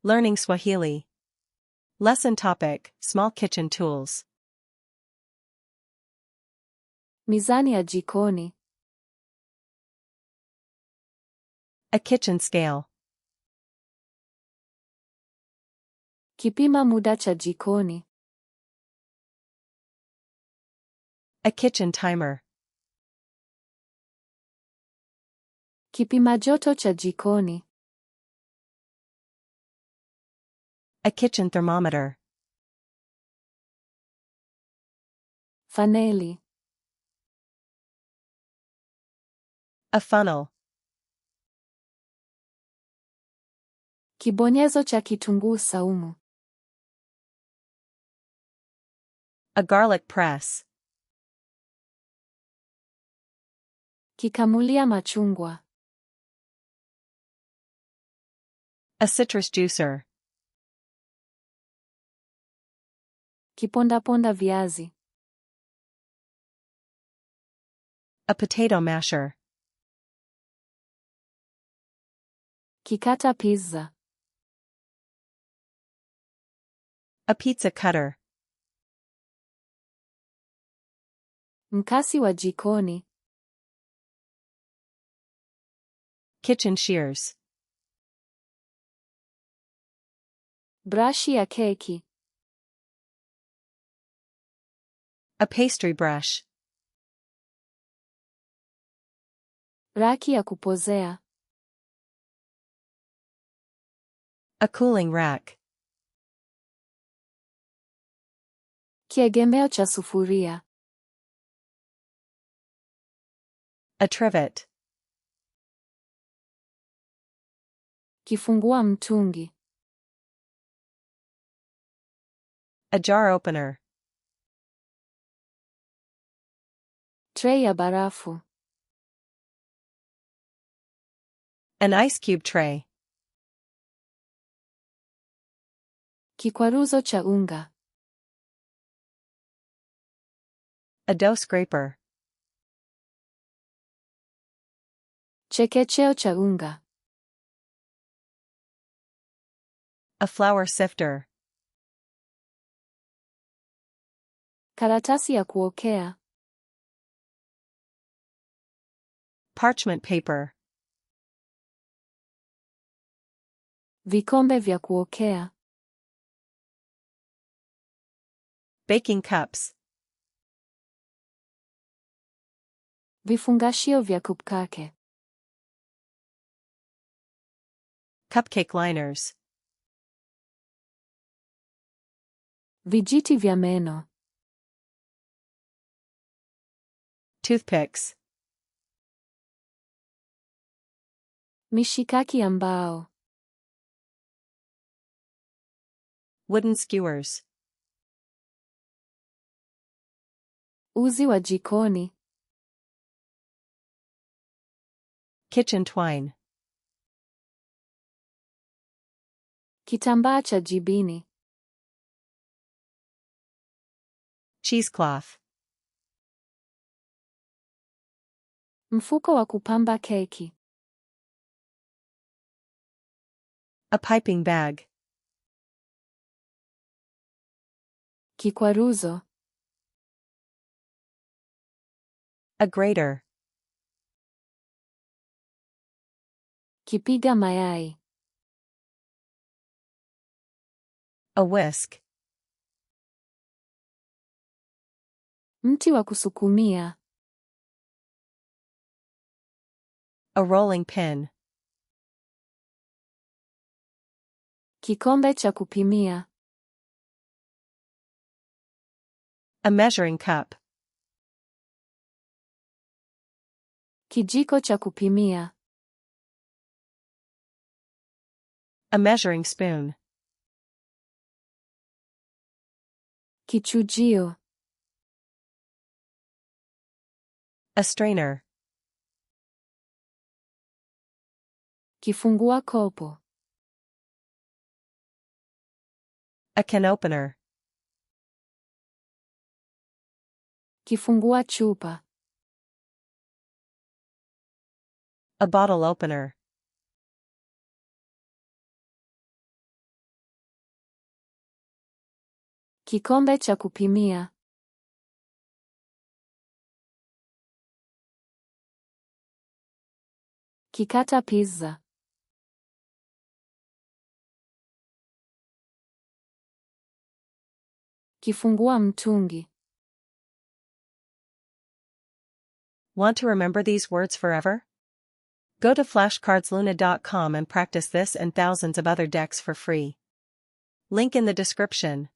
Learning Swahili. Lesson topic: Small kitchen tools. Mizani ya jikoni. A kitchen scale. Kipima muda cha jikoni. A kitchen timer. Kipima joto cha jikoni. A kitchen thermometer. Faneli. A funnel. Kibonyezo cha kitunguu saumu. A garlic press. Kikamulia machungwa. A citrus juicer. Kipondaponda viazi. A potato masher. Kikata pizza. A pizza cutter. Mkasi wa jikoni. Kitchen shears. Brashi ya keki. A pastry brush. Raki ya kupozea. A cooling rack. Kiegemeo cha sufuria. A trivet. Kifungua mtungi. A jar opener. Tray ya barafu. An ice cube tray. Kikwaruzo cha unga. A dough scraper. Chekecheo cha unga. A flour sifter. Karatasi ya kuokea. Parchment paper. Vikombe vya kuokea. Baking cups. Vifungashio vya cupcake. Cupcake liners. Vijiti vya meno. Toothpicks. Mishikaki ya mbao. Wooden skewers. Uzi wa jikoni. Kitchen twine. Kitambaa cha jibini. Cheesecloth. Mfuko wa kupamba keki. A piping bag. Kikwaruzo. A grater. Kipiga mayai. A whisk. Mti wa kusukumia. A rolling pin. Kikombe cha kupimia. A measuring cup. Kijiko cha kupimia. A measuring spoon. Kichujio. A strainer. Kifungua kopo. A can opener. Kifungua chupa. A bottle opener. Kikombe cha kupimia. Kikata pizza. Kifungua mtungi. Want to remember these words forever? Go to flashcardsluna.com and practice this and thousands of other decks for free. Link in the description.